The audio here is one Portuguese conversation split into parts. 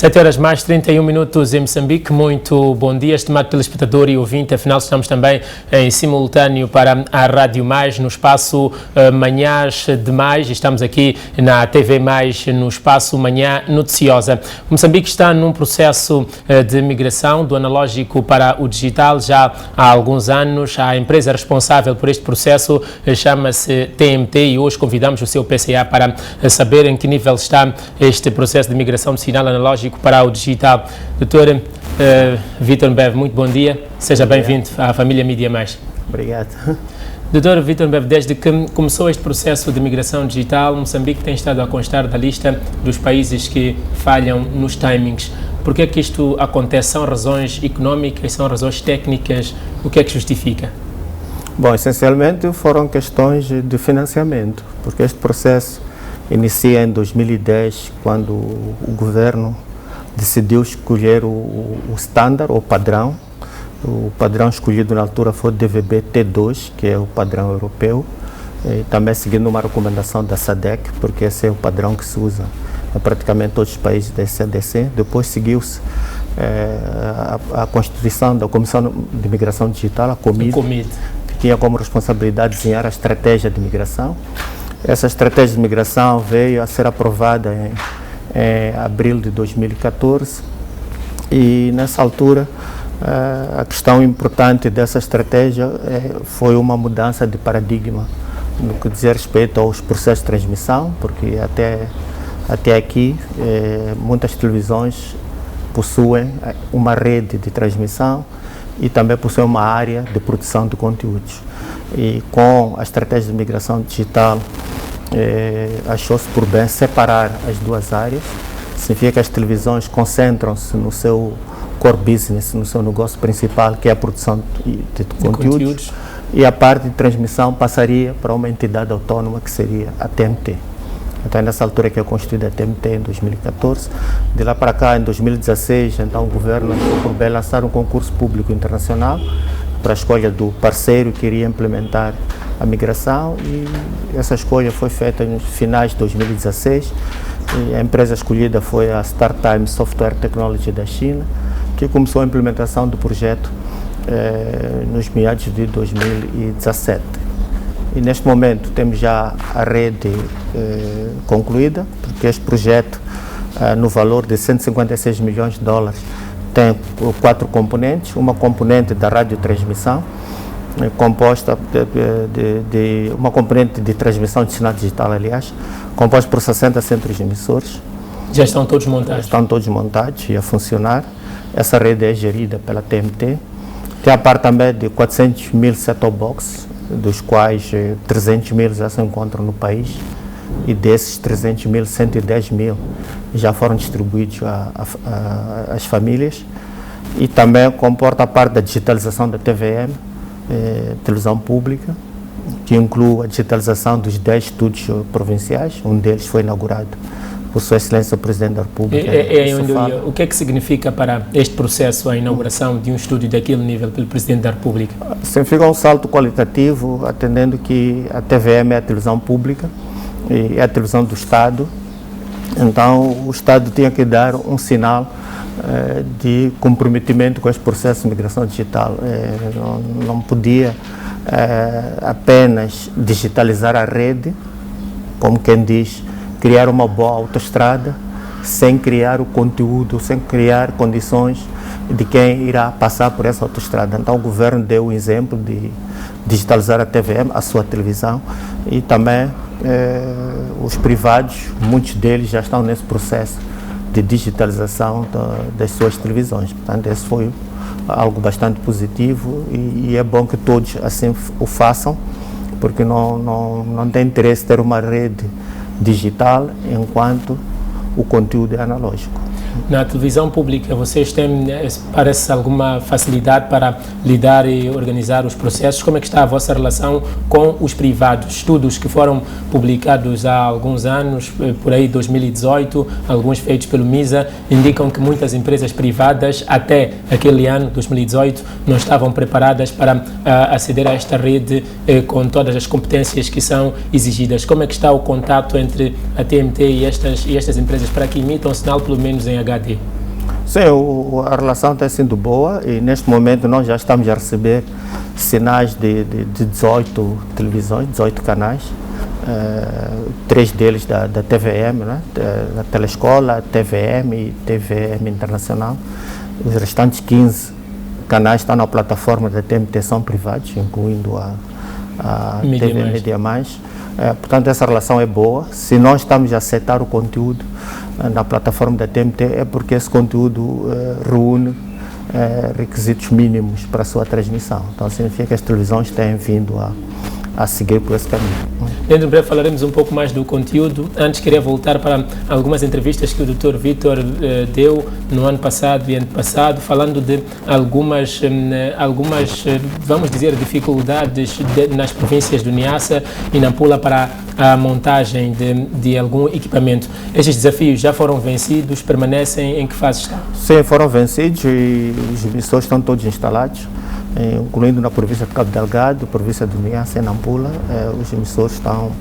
7 horas mais 31 minutos em Moçambique. Muito bom dia, estimado telespectador e ouvinte. Afinal, estamos também em simultâneo para a Rádio Mais, no espaço Manhãs de Mais. Estamos aqui na TV Mais, no espaço Manhã Noticiosa. Moçambique está num processo de migração do analógico para o digital já há alguns anos. A empresa responsável por este processo chama-se TMT e hoje convidamos o seu PCA para saber em que nível está este processo de migração do sinal analógico para o digital. Doutor Vítor Mbev, muito bom dia. Seja bem-vindo à família Mídia Mais. Obrigado. Doutor Vítor Mbev, desde que começou este processo de migração digital, Moçambique tem estado a constar da lista dos países que falham nos timings. Por que é que isto acontece? São razões económicas, são razões técnicas? O que é que justifica? Bom, essencialmente foram questões de financiamento, porque este processo inicia em 2010, quando o governo decidiu escolher o standard, o padrão. O padrão escolhido na altura foi o DVB T2, que é o padrão europeu, e também seguindo uma recomendação da SADC, porque esse é o padrão que se usa em praticamente todos os países da SADC. Depois seguiu-se a constituição da Comissão de Migração Digital, a COMID, que tinha como responsabilidade desenhar a estratégia de migração. Essa estratégia de migração veio a ser aprovada em abril de 2014 e nessa altura a questão importante dessa estratégia foi uma mudança de paradigma no que diz respeito aos processos de transmissão, porque até aqui muitas televisões possuem uma rede de transmissão e também possuem uma área de produção de conteúdos. E com a estratégia de migração digital achou-se por bem separar as duas áreas. Significa que as televisões concentram-se no seu core business, no seu negócio principal, que é a produção de conteúdos, e a parte de transmissão passaria para uma entidade autónoma que seria a TMT. Então, nessa altura que é constituída a TMT, em 2014. De lá para cá, em 2016, então o governo achou por bem lançar um concurso público internacional para a escolha do parceiro que iria implementar a migração, e essa escolha foi feita nos finais de 2016. E a empresa escolhida foi a StarTime Software Technology da China, que começou a implementação do projeto nos meados de 2017. E neste momento temos já a rede concluída, porque este projeto, no valor de 156 milhões de dólares, tem 4 componentes. Uma componente da radiotransmissão, composta de uma componente de transmissão de sinal digital, aliás, composta por 60 centros emissores. Já estão todos montados? Estão todos montados e a funcionar. Essa rede é gerida pela TMT. Tem a parte também de 400 mil set-top boxes, dos quais 300 mil já se encontram no país, e desses 300 mil, 110 mil já foram distribuídos às famílias. E também comporta a parte da digitalização da TVM, televisão pública, que inclui a digitalização dos 10 estúdios provinciais. Um deles foi inaugurado por Sua Excelência o Presidente da República. O que é que significa para este processo a inauguração de um estúdio daquele nível pelo Presidente da República? Significa um salto qualitativo, atendendo que a TVM é a televisão pública e é a televisão do Estado. Então o Estado tinha que dar um sinal de comprometimento com este processo de migração digital. Não podia apenas digitalizar a rede, como quem diz, criar uma boa autoestrada, sem criar o conteúdo, sem criar condições de quem irá passar por essa autoestrada. Então o governo deu o exemplo de digitalizar a TVM, a sua televisão, e também os privados, muitos deles já estão nesse processo de digitalização das suas televisões. Portanto, esse foi algo bastante positivo e é bom que todos assim o façam, porque não tem interesse ter uma rede digital enquanto o conteúdo é analógico. Na televisão pública, vocês têm, parece, alguma facilidade para lidar e organizar os processos? Como é que está a vossa relação com os privados? Estudos que foram publicados há alguns anos, por aí 2018, alguns feitos pelo MISA, indicam que muitas empresas privadas, até aquele ano, 2018, não estavam preparadas para aceder a esta rede com todas as competências que são exigidas. Como é que está o contato entre a TMT e estas empresas para que emitam sinal, pelo menos em HD? Sim, a relação tem sido boa e neste momento nós já estamos a receber sinais de 18 televisões, 18 canais, 3 deles da TVM, né? Da Telescola, TVM e TVM Internacional. Os restantes 15 canais estão na plataforma da TMT, são privados, incluindo a TV Mídia Mais. Portanto, essa relação é boa. Se nós estamos a aceitar o conteúdo na plataforma da TMT, é porque esse conteúdo reúne requisitos mínimos para a sua transmissão. Então, significa que as televisões têm vindo a seguir por esse caminho. Dentro de breve falaremos um pouco mais do conteúdo. Antes queria voltar para algumas entrevistas que o Dr. Vítor deu no ano passado e ano passado, falando de algumas vamos dizer, dificuldades nas províncias do Niassa e Nampula para a montagem de algum equipamento. Estes desafios já foram vencidos, permanecem, em que fase estão? Sim, foram vencidos e os emissores estão todos instalados, incluindo na província de Cabo Delgado, província do Niassa e Nampula. Os emissores estão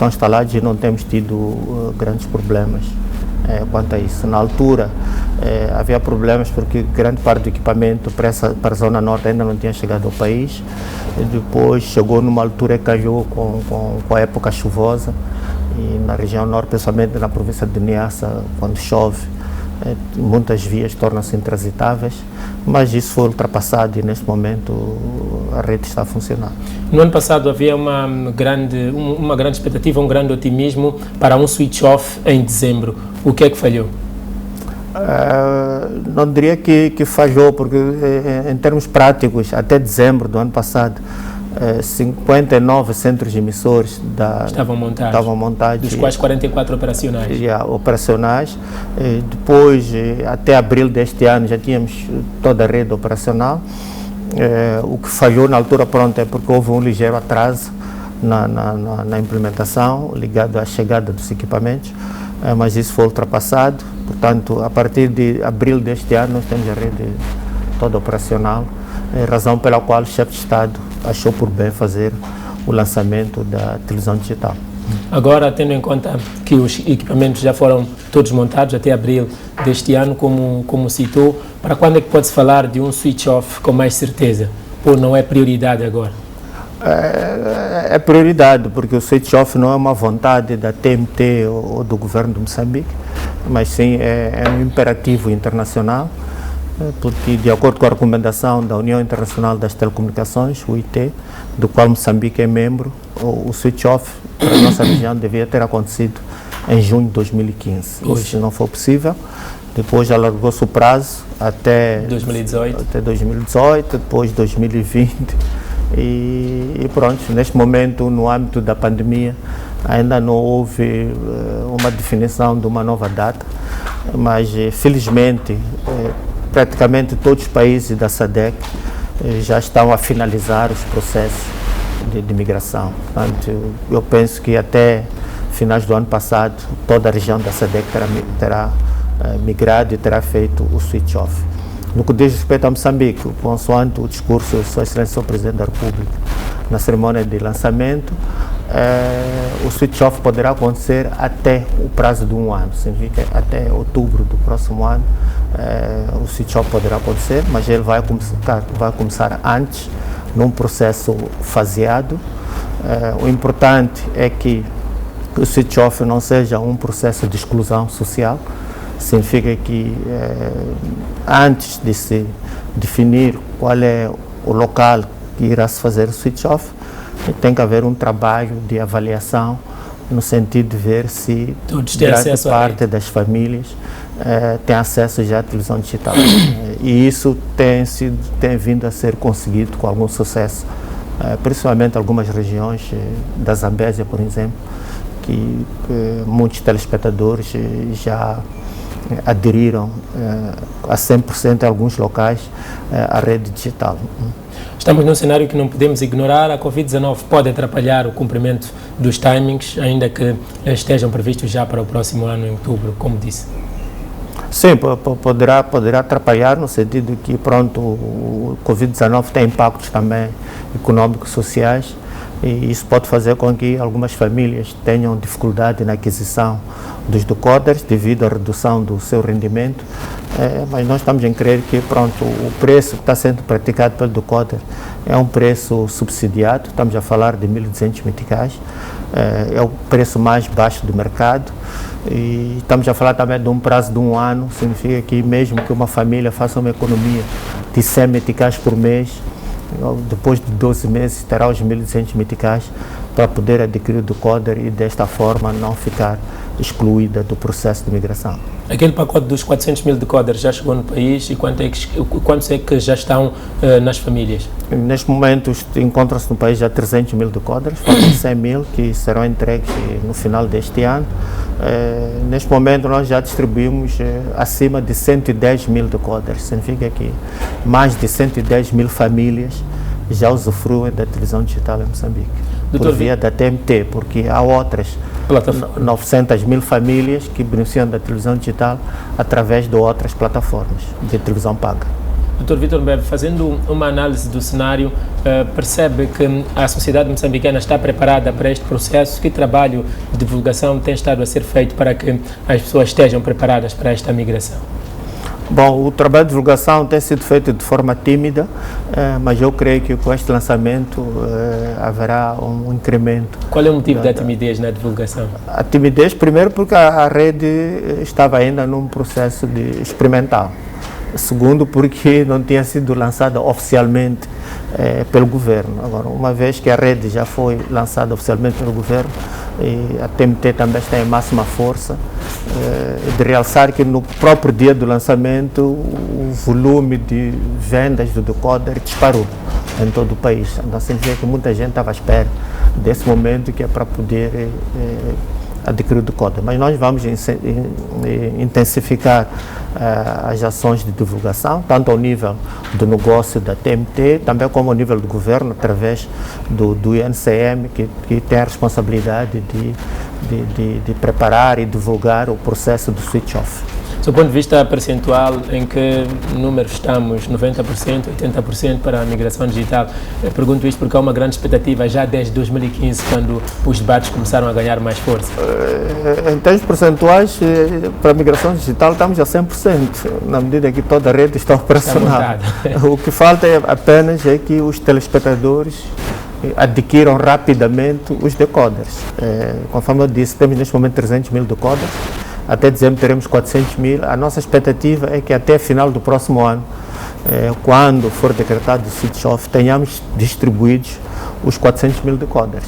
instalados e não temos tido grandes problemas quanto a isso. Na altura havia problemas porque grande parte do equipamento para a Zona Norte ainda não tinha chegado ao país. E depois chegou numa altura que caiu com a época chuvosa e na região norte, principalmente na província de Niassa, quando chove, muitas vias tornam-se intransitáveis, mas isso foi ultrapassado e neste momento a rede está a funcionar. No ano passado havia uma grande expectativa, um grande otimismo para um switch off em dezembro. O que é que falhou? Não diria que falhou, porque em termos práticos, até dezembro do ano passado, 59 centros emissores estavam montados, dos quais 44 operacionais. Operacionais. Depois, até abril deste ano, já tínhamos toda a rede operacional. O que falhou na altura, pronto, é porque houve um ligeiro atraso na implementação, ligado à chegada dos equipamentos, mas isso foi ultrapassado. Portanto, a partir de abril deste ano, nós temos a rede toda operacional, razão pela qual o chefe de Estado achou por bem fazer o lançamento da televisão digital. Agora, tendo em conta que os equipamentos já foram todos montados até abril deste ano, como citou, para quando é que pode-se falar de um switch-off com mais certeza? Ou não é prioridade agora? É prioridade, porque o switch-off não é uma vontade da TMT ou do governo de Moçambique, mas sim é um imperativo internacional, porque de acordo com a recomendação da União Internacional das Telecomunicações, o IT, do qual Moçambique é membro, o switch-off para a nossa região devia ter acontecido em junho de 2015. Isso não foi possível. Depois alargou-se o prazo até 2018, depois 2020 e pronto. Neste momento, no âmbito da pandemia, ainda não houve uma definição de uma nova data, mas felizmente praticamente todos os países da SADC já estão a finalizar os processos de migração. Portanto, eu penso que até finais do ano passado toda a região da SADC terá migrado e terá feito o switch-off. No que diz respeito a Moçambique, consoante o discurso do Sua Excelência o Presidente da República na cerimônia de lançamento, o switch-off poderá acontecer até o prazo de um ano, significa até outubro do próximo ano. O switch-off poderá acontecer, mas ele vai começar antes, num processo faseado. O importante é que o switch-off não seja um processo de exclusão social, significa que antes de se definir qual é o local que irá se fazer o switch-off, tem que haver um trabalho de avaliação no sentido de ver se grande parte das famílias tem acesso já à televisão digital. E isso tem vindo a ser conseguido com algum sucesso, principalmente algumas regiões da Zambésia, por exemplo, que muitos telespectadores já aderiram a 100% em alguns locais à rede digital. Estamos num cenário que não podemos ignorar. A Covid-19 pode atrapalhar o cumprimento dos timings, ainda que estejam previstos já para o próximo ano, em outubro, como disse. Sim, poderá atrapalhar no sentido que, pronto, o Covid-19 tem impactos também econômicos, sociais, e isso pode fazer com que algumas famílias tenham dificuldade na aquisição dos decoders devido à redução do seu rendimento, mas nós estamos em crer que o preço que está sendo praticado pelo decoder é um preço subsidiado, estamos a falar de 1.200 meticais, é o preço mais baixo do mercado, e estamos a falar também de um prazo de 1 ano, significa que mesmo que uma família faça uma economia de 100 meticais por mês, depois de 12 meses terá os 1.200 meticais para poder adquirir o decoder e desta forma não ficar excluída do processo de migração. Aquele pacote dos 400 mil decoders já chegou no país e quantos é que já estão nas famílias? Neste momento encontram-se no país já 300 mil decoders, faltam 100 mil que serão entregues no final deste ano. Neste momento nós já distribuímos acima de 110 mil decoders, significa que mais de 110 mil famílias já usufruem da televisão digital em Moçambique, por via da TMT, porque há outras 900 mil famílias que beneficiam da televisão digital através de outras plataformas de televisão paga. Dr. Vítor Mbeve, fazendo uma análise do cenário, percebe que a sociedade moçambicana está preparada para este processo? Que trabalho de divulgação tem estado a ser feito para que as pessoas estejam preparadas para esta migração? Bom, o trabalho de divulgação tem sido feito de forma tímida, mas eu creio que com este lançamento haverá um incremento. Qual é o motivo da timidez na divulgação? A timidez, primeiro, porque a rede estava ainda num processo de experimental. Segundo, porque não tinha sido lançada oficialmente pelo governo. Agora, uma vez que a rede já foi lançada oficialmente pelo governo, e a TMT também está em máxima força, de realçar que no próprio dia do lançamento o volume de vendas do decoder disparou em todo o país. Então, significa que muita gente estava à espera desse momento, que é para poder adquirir o decoder. Mas nós vamos intensificar as ações de divulgação, tanto ao nível do negócio da TMT, também como ao nível do governo, através do INCM, que tem a responsabilidade de preparar e divulgar o processo do switch-off. Do ponto de vista percentual, em que número estamos? 90%, 80% para a migração digital? Eu pergunto isto porque há uma grande expectativa já desde 2015, quando os debates começaram a ganhar mais força. Em termos percentuais, para a migração digital estamos a 100%, na medida que toda a rede está operacional. O que falta apenas é que os telespectadores adquiram rapidamente os decoders. Conforme eu disse, temos neste momento 300 mil decoders. Até dezembro teremos 400 mil. A nossa expectativa é que até final do próximo ano, quando for decretado o switch-off, tenhamos distribuídos os 400 mil decoders.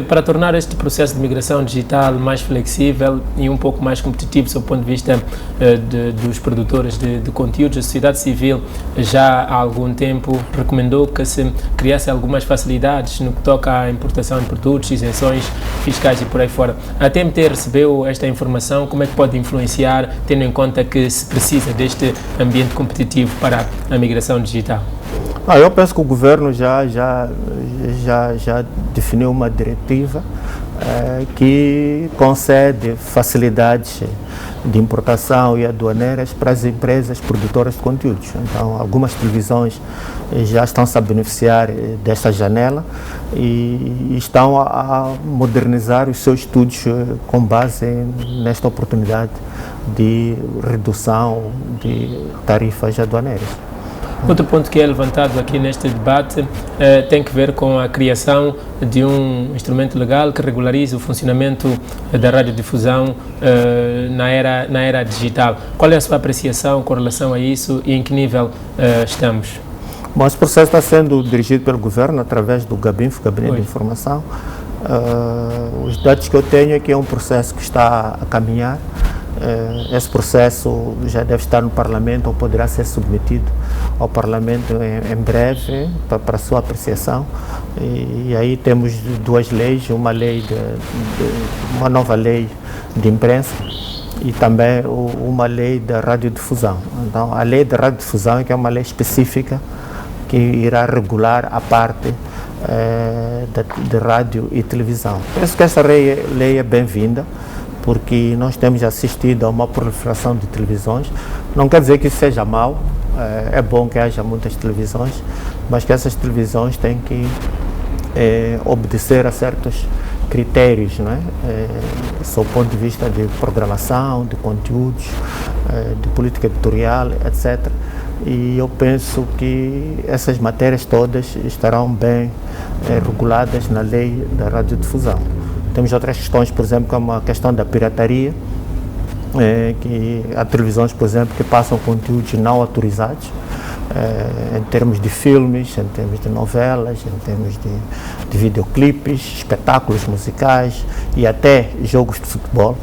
Para tornar este processo de migração digital mais flexível e um pouco mais competitivo, do ponto de vista dos produtores de conteúdos, a sociedade civil já há algum tempo recomendou que se criasse algumas facilidades no que toca à importação de produtos, isenções fiscais e por aí fora. A TMT recebeu esta informação, como é que pode influenciar, tendo em conta que se precisa deste ambiente competitivo para a migração digital? Eu penso que o governo já definiu uma diretiva que concede facilidades de importação e aduaneiras para as empresas produtoras de conteúdos. Então, algumas televisões já estão-se a beneficiar desta janela e estão a modernizar os seus estudos com base nesta oportunidade de redução de tarifas aduaneiras. Outro ponto que é levantado aqui neste debate tem que ver com a criação de um instrumento legal que regularize o funcionamento da radiodifusão na era digital. Qual é a sua apreciação com relação a isso e em que nível estamos? Bom, esse processo está sendo dirigido pelo governo através do GABINFO, Gabinete de Informação. Os dados que eu tenho é que é um processo que está a caminhar. Esse processo já deve estar no Parlamento ou poderá ser submetido ao Parlamento em breve para a sua apreciação. E aí temos duas leis, uma nova lei de imprensa e também uma lei da radiodifusão. Então, a lei da radiodifusão é que é uma lei específica que irá regular a parte de rádio e televisão. Penso que essa lei é bem-vinda, porque nós temos assistido a uma proliferação de televisões. Não quer dizer que isso seja mau, é bom que haja muitas televisões, mas que essas televisões têm que obedecer a certos critérios, não é? Sob o ponto de vista de programação, de conteúdos, de política editorial, etc. E eu penso que essas matérias todas estarão bem reguladas na lei da radiodifusão. Temos outras questões, por exemplo, como a questão da pirataria, que há televisões, por exemplo, que passam conteúdos não autorizados, em termos de filmes, em termos de novelas, em termos de videoclipes, espetáculos musicais e até jogos de futebol.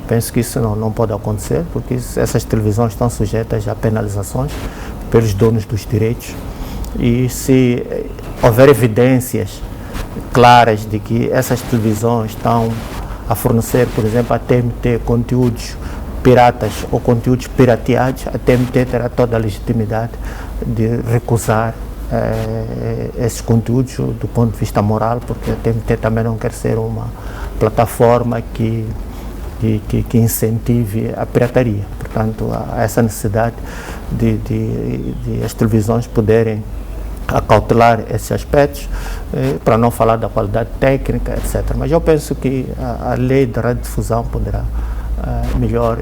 Penso que isso não pode acontecer, porque essas televisões estão sujeitas a penalizações pelos donos dos direitos. E se houver evidências claras de que essas televisões estão a fornecer, por exemplo, a TMT conteúdos piratas ou conteúdos pirateados, a TMT terá toda a legitimidade de recusar esses conteúdos do ponto de vista moral, porque a TMT também não quer ser uma plataforma que incentive a pirataria. Portanto, há essa necessidade de as televisões poderem acautelar esses aspectos, para não falar da qualidade técnica, etc. Mas eu penso que a lei da radiodifusão poderá melhor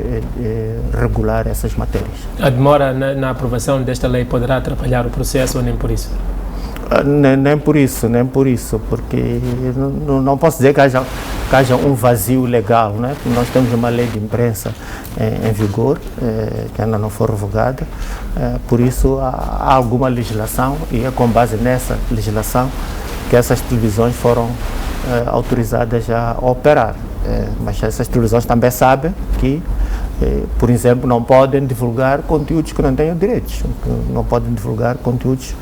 regular essas matérias. A demora na aprovação desta lei poderá atrapalhar o processo ou nem por isso? Nem por isso, porque não posso dizer que haja um vazio legal, né? Nós temos uma lei de imprensa em vigor, que ainda não foi revogada, por isso há alguma legislação e é com base nessa legislação que essas televisões foram autorizadas a operar. Mas essas televisões também sabem que, por exemplo, não podem divulgar conteúdos que não tenham direitos, não podem divulgar conteúdos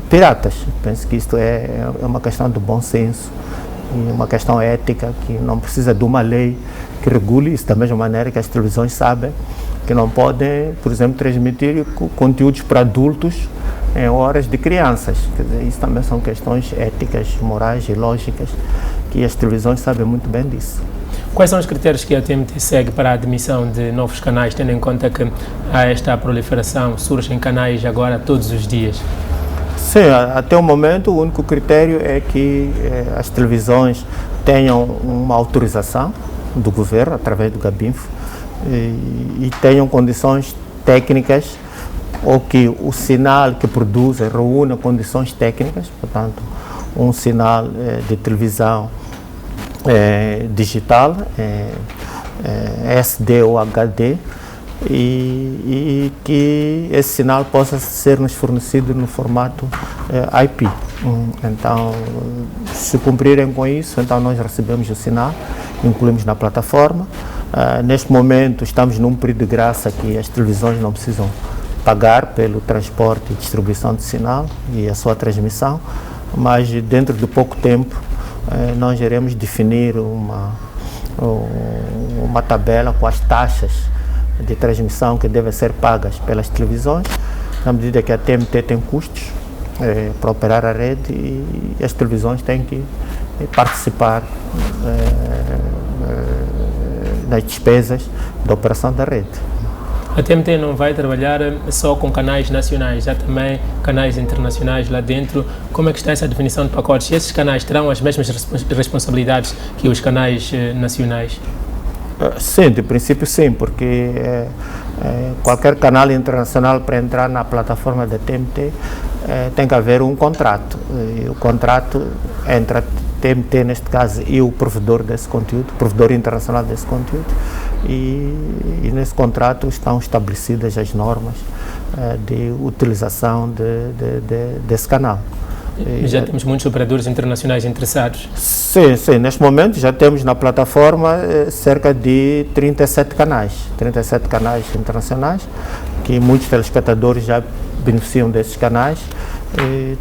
piratas. Penso que isto é uma questão de bom senso e uma questão ética que não precisa de uma lei que regule isso, da mesma maneira que as televisões sabem que não podem, por exemplo, transmitir conteúdos para adultos em horas de crianças. Quer dizer, isso também são questões éticas, morais e lógicas que as televisões sabem muito bem disso. Quais são os critérios que a TMT segue para a admissão de novos canais, tendo em conta que há esta proliferação, surgem canais agora todos os dias? Sim, até o momento o único critério é que as televisões tenham uma autorização do governo, através do Gabinfo, e tenham condições técnicas, ou que o sinal que produzem reúna condições técnicas, portanto, um sinal de televisão digital, SD ou HD, e que esse sinal possa ser-nos fornecido no formato IP. Então, se cumprirem com isso, então nós recebemos o sinal, incluímos na plataforma. Neste momento estamos num período de graça que as televisões não precisam pagar pelo transporte e distribuição de sinal e a sua transmissão, mas dentro de pouco tempo nós iremos definir uma tabela com as taxas de transmissão que devem ser pagas pelas televisões, na medida que a TMT tem custos para operar a rede e as televisões têm que participar nas despesas da operação da rede. A TMT não vai trabalhar só com canais nacionais, há também canais internacionais lá dentro. Como é que está essa definição de pacotes? Esses canais terão as mesmas responsabilidades que os canais nacionais? Sim, de princípio sim, porque qualquer canal internacional para entrar na plataforma da TMT tem que haver um contrato. E o contrato entre a TMT, neste caso, e o provedor desse conteúdo, o provedor internacional desse conteúdo, e nesse contrato estão estabelecidas as normas de utilização desse canal. Já temos muitos operadores internacionais interessados? Sim, neste momento já temos na plataforma cerca de 37 canais internacionais, que muitos telespectadores já beneficiam desses canais.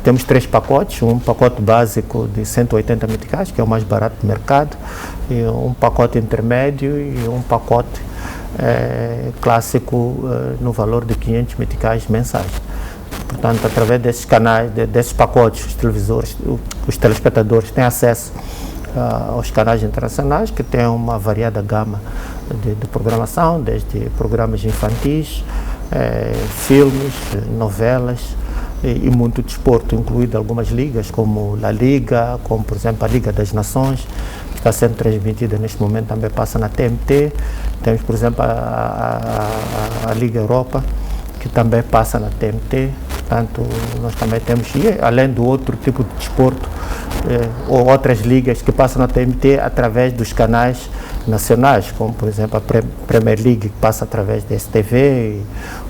Temos 3 pacotes, um pacote básico de 180 meticais, que é o mais barato do mercado, e um pacote intermédio e um pacote clássico no valor de 500 meticais mensais. Portanto, através desses canais, desses pacotes, os telespectadores têm acesso aos canais internacionais, que têm uma variada gama de programação, desde programas infantis, filmes, novelas, e muito desporto, incluído algumas ligas, como La Liga, como por exemplo a Liga das Nações, que está sendo transmitida neste momento, também passa na TMT. Temos, por exemplo, a Liga Europa, que também passa na TMT. Portanto, nós também temos, e além do outro tipo de desporto, ou outras ligas que passam na TMT através dos canais nacionais, como por exemplo a Premier League, que passa através da STV, e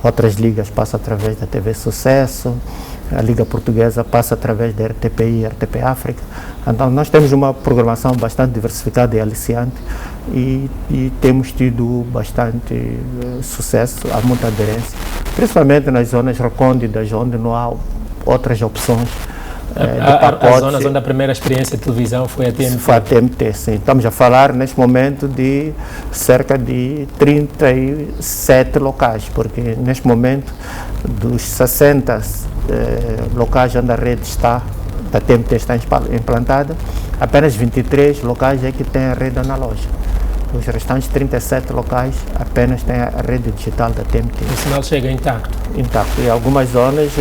outras ligas passam através da TV Sucesso, a Liga Portuguesa passa através da RTP e RTP África. Então nós temos uma programação bastante diversificada e aliciante e temos tido bastante sucesso, há muita aderência, principalmente nas zonas recônditas, onde não há outras opções. A zona onde a primeira experiência de televisão foi a TMT? Foi a TMT, sim. Estamos a falar neste momento de cerca de 37 locais, porque neste momento dos 60 locais onde a rede está, a TMT está implantada, apenas 23 locais é que têm a rede analógica. Os restantes 37 locais apenas têm a rede digital da TMT. O sinal chega intacto? Intacto. E algumas zonas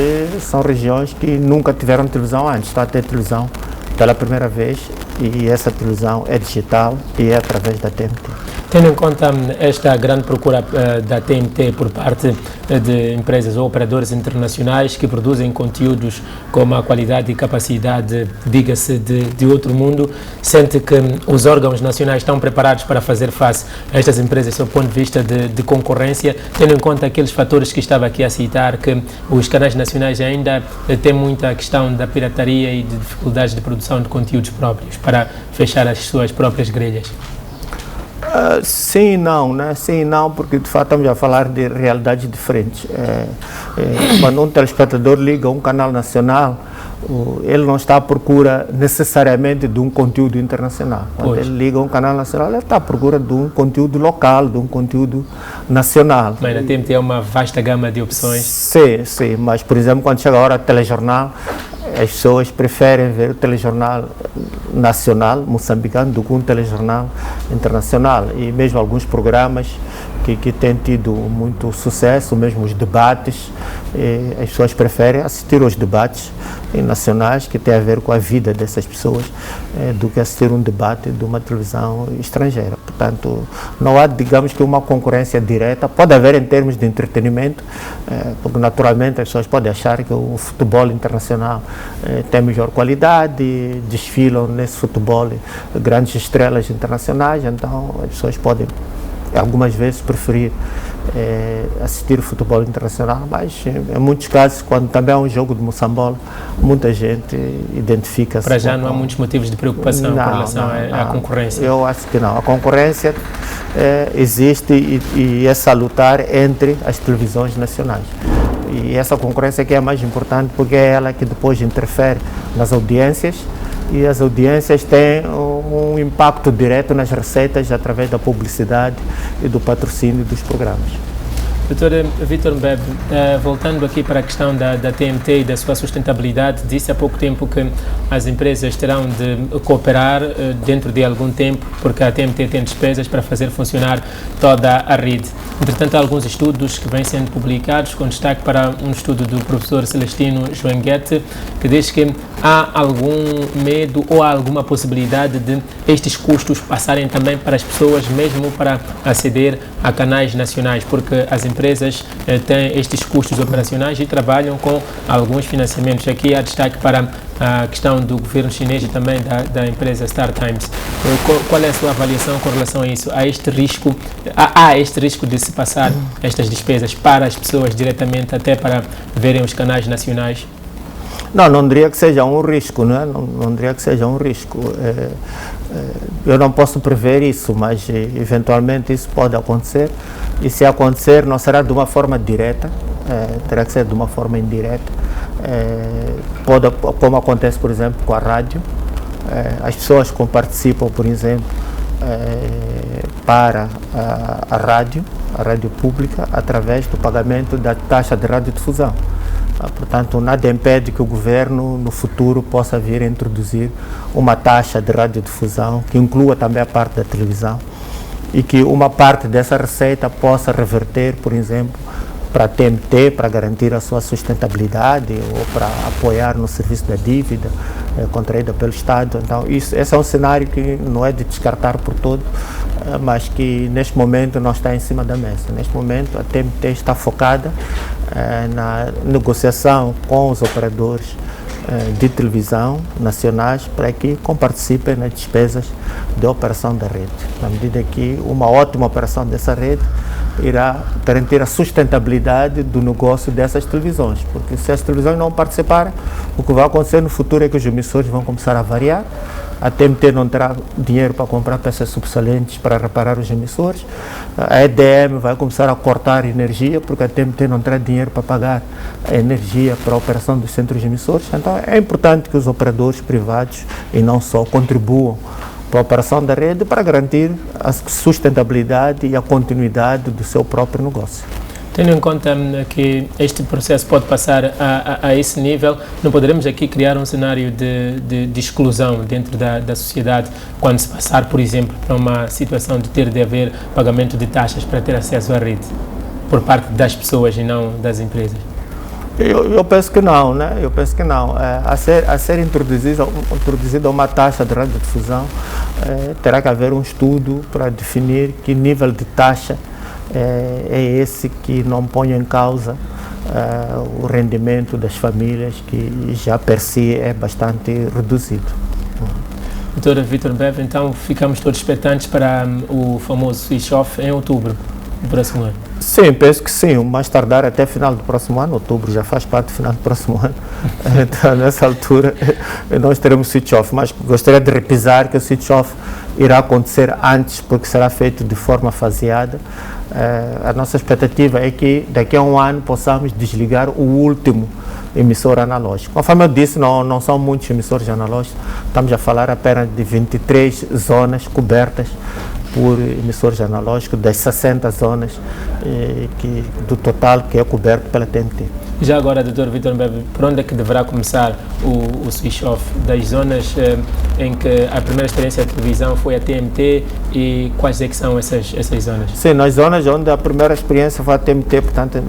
são regiões que nunca tiveram televisão antes, estão a ter televisão pela primeira vez, e essa televisão é digital e é através da TMT. Tendo em conta esta grande procura da TMT por parte de empresas ou operadores internacionais que produzem conteúdos com uma qualidade e capacidade, diga-se, de outro mundo, sente que os órgãos nacionais estão preparados para fazer face a estas empresas do ponto de vista de concorrência, tendo em conta aqueles fatores que estava aqui a citar, que os canais nacionais ainda têm muita questão da pirataria e de dificuldades de produção de conteúdos próprios para fechar as suas próprias grelhas? Sim e não, né? Sim e não, porque de fato estamos a falar de realidades diferentes. Quando um telespectador liga um canal nacional, ele não está à procura necessariamente de um conteúdo internacional. Quando ele liga um canal nacional, ele está à procura de um conteúdo local, de um conteúdo nacional. Mas na TMT é uma vasta gama de opções. Sim, mas por exemplo, quando chega a hora do telejornal, as pessoas preferem ver o telejornal nacional moçambicano do que um telejornal internacional, e mesmo alguns programas que têm tido muito sucesso, mesmo os debates, as pessoas preferem assistir aos debates nacionais que têm a ver com a vida dessas pessoas do que assistir um debate de uma televisão estrangeira. Portanto, não há, digamos que, uma concorrência direta. Pode haver em termos de entretenimento, porque naturalmente as pessoas podem achar que o futebol internacional tem melhor qualidade, desfilam nesse futebol grandes estrelas internacionais, então as pessoas podem algumas vezes preferir assistir o futebol internacional, mas em muitos casos, quando também há um jogo de moçambola, muita gente identifica-se. Para já não há muitos motivos de preocupação com relação à concorrência? Eu acho que não. A concorrência existe e é salutar entre as televisões nacionais. E essa concorrência que é a mais importante, porque é ela que depois interfere nas audiências, e as audiências têm um impacto direto nas receitas através da publicidade e do patrocínio dos programas. Dr. Vítor Mbebe, voltando aqui para a questão da TMT e da sua sustentabilidade, disse há pouco tempo que as empresas terão de cooperar dentro de algum tempo, porque a TMT tem despesas para fazer funcionar toda a rede. Entretanto, há alguns estudos que vêm sendo publicados, com destaque para um estudo do professor Celestino Joenguete, que diz que há algum medo ou há alguma possibilidade de estes custos passarem também para as pessoas, mesmo para aceder a canais nacionais, porque as empresas têm estes custos operacionais e trabalham com alguns financiamentos. Aqui há destaque para a questão do governo chinês e também da empresa StarTimes. Qual é a sua avaliação com relação a isso? Há este risco de se passar estas despesas para as pessoas diretamente, até para verem os canais nacionais? Não diria que seja um risco, não é? Não diria que seja um risco. Eu não posso prever isso, mas eventualmente isso pode acontecer. E se acontecer, não será de uma forma direta, terá que ser de uma forma indireta. Como acontece, por exemplo, com a rádio. As pessoas que participam, por exemplo, para a rádio pública, através do pagamento da taxa de radiodifusão. Portanto, nada impede que o governo, no futuro, possa vir a introduzir uma taxa de radiodifusão que inclua também a parte da televisão e que uma parte dessa receita possa reverter, por exemplo, para a TMT, para garantir a sua sustentabilidade ou para apoiar no serviço da dívida contraída pelo Estado. Então, esse é um cenário que não é de descartar por todo, mas que neste momento não está em cima da mesa. Neste momento, a TMT está focada na negociação com os operadores de televisão nacionais para que comparticipem nas despesas de operação da rede. Na medida que uma ótima operação dessa rede irá garantir a sustentabilidade do negócio dessas televisões, porque se as televisões não participarem, o que vai acontecer no futuro é que os emissores vão começar a variar, a TMT não terá dinheiro para comprar peças subsalentes para reparar os emissores, a EDM vai começar a cortar energia, porque a TMT não terá dinheiro para pagar a energia para a operação dos centros emissores. Então é importante que os operadores privados, e não só, contribuam para a operação da rede para garantir a sustentabilidade e a continuidade do seu próprio negócio. Tendo em conta que este processo pode passar a esse nível, não poderemos aqui criar um cenário de exclusão dentro da sociedade quando se passar, por exemplo, para uma situação de ter de haver pagamento de taxas para ter acesso à rede por parte das pessoas e não das empresas? Eu penso que não, né? Eu penso que não. A ser introduzida uma taxa de radiodifusão, terá que haver um estudo para definir que nível de taxa é esse que não põe em causa o rendimento das famílias, que já per si é bastante reduzido. Doutor Vítor Mbeve, então ficamos todos expectantes para o famoso switch off em outubro do próximo ano? Sim, penso que sim, o mais tardar até final do próximo ano, outubro já faz parte do final do próximo ano, então nessa altura nós teremos switch off, mas gostaria de repisar que o switch off irá acontecer antes, porque será feito de forma faseada. A nossa expectativa é que daqui a um ano possamos desligar o último emissor analógico. Conforme eu disse, não são muitos emissores analógicos, estamos a falar apenas de 23 zonas cobertas por emissores analógicos, das 60 zonas do total que é coberto pela TMT. Já agora, Dr. Vítor Mbeve, por onde é que deverá começar o switch off? Das zonas em que a primeira experiência de televisão foi a TMT, e quais é que são essas zonas? Sim, nas zonas onde a primeira experiência foi a TMT, portanto,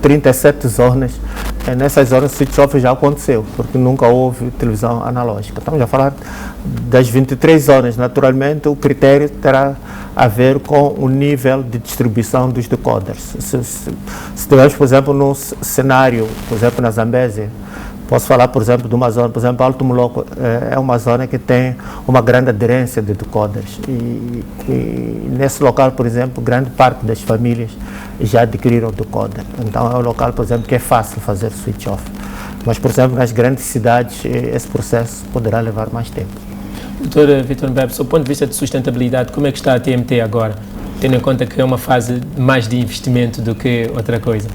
37 zonas, nessas zonas o switch off já aconteceu, porque nunca houve televisão analógica. Estamos a falar das 23 zonas. Naturalmente, o critério terá a ver com o nível de distribuição dos decoders. Se tivermos, por exemplo, num cenário, por exemplo, na Zambésia, posso falar, por exemplo, de uma zona, por exemplo, Alto Moloco é uma zona que tem uma grande aderência de decoders e nesse local, por exemplo, grande parte das famílias já adquiriram decoder. Então é um local, por exemplo, que é fácil fazer switch off. Mas, por exemplo, nas grandes cidades esse processo poderá levar mais tempo. Doutor Vítor Mbeve, do ponto de vista de sustentabilidade, como é que está a TMT agora, tendo em conta que é uma fase mais de investimento do que outra coisa?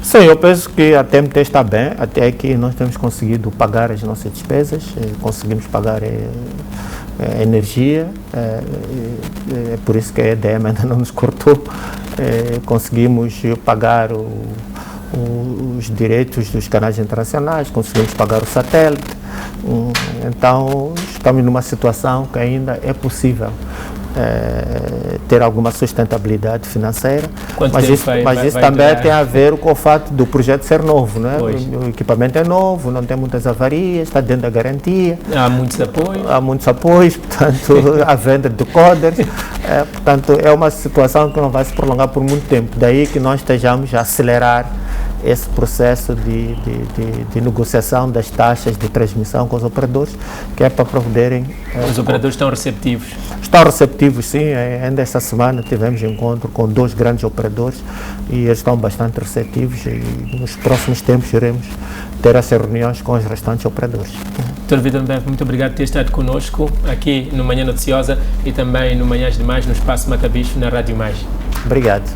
Sim, eu penso que a TMT está bem, até que nós temos conseguido pagar as nossas despesas, conseguimos pagar a energia, é por isso que a EDM ainda não nos cortou, conseguimos pagar os direitos dos canais internacionais, conseguimos pagar o satélite, então estamos numa situação que ainda é possível ter alguma sustentabilidade financeira, mas isso também tem a ver com o fato do projeto ser novo, né? O equipamento é novo, não tem muitas avarias, está dentro da garantia. Há muitos apoios, portanto, a venda de decoders, portanto, é uma situação que não vai se prolongar por muito tempo, daí que nós estejamos a acelerar esse processo de negociação das taxas de transmissão com os operadores, que é para poderem... Os operadores estão receptivos? Estão receptivos, sim. Ainda esta semana tivemos encontro com 2 grandes operadores e eles estão bastante receptivos, e nos próximos tempos iremos ter essas reuniões com os restantes operadores. Dr. Vítor Mbeve, muito obrigado por ter estado conosco aqui no Manhã Noticiosa e também no Manhãs de Mais, no Espaço Matabicho, na Rádio Mais. Obrigado.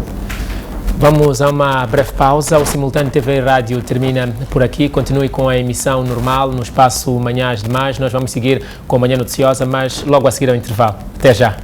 Vamos a uma breve pausa. O Simultâneo TV e Rádio termina por aqui. Continue com a emissão normal no Espaço Manhãs de Mais. Nós vamos seguir com a Manhã Noticiosa, mas logo a seguir ao intervalo. Até já.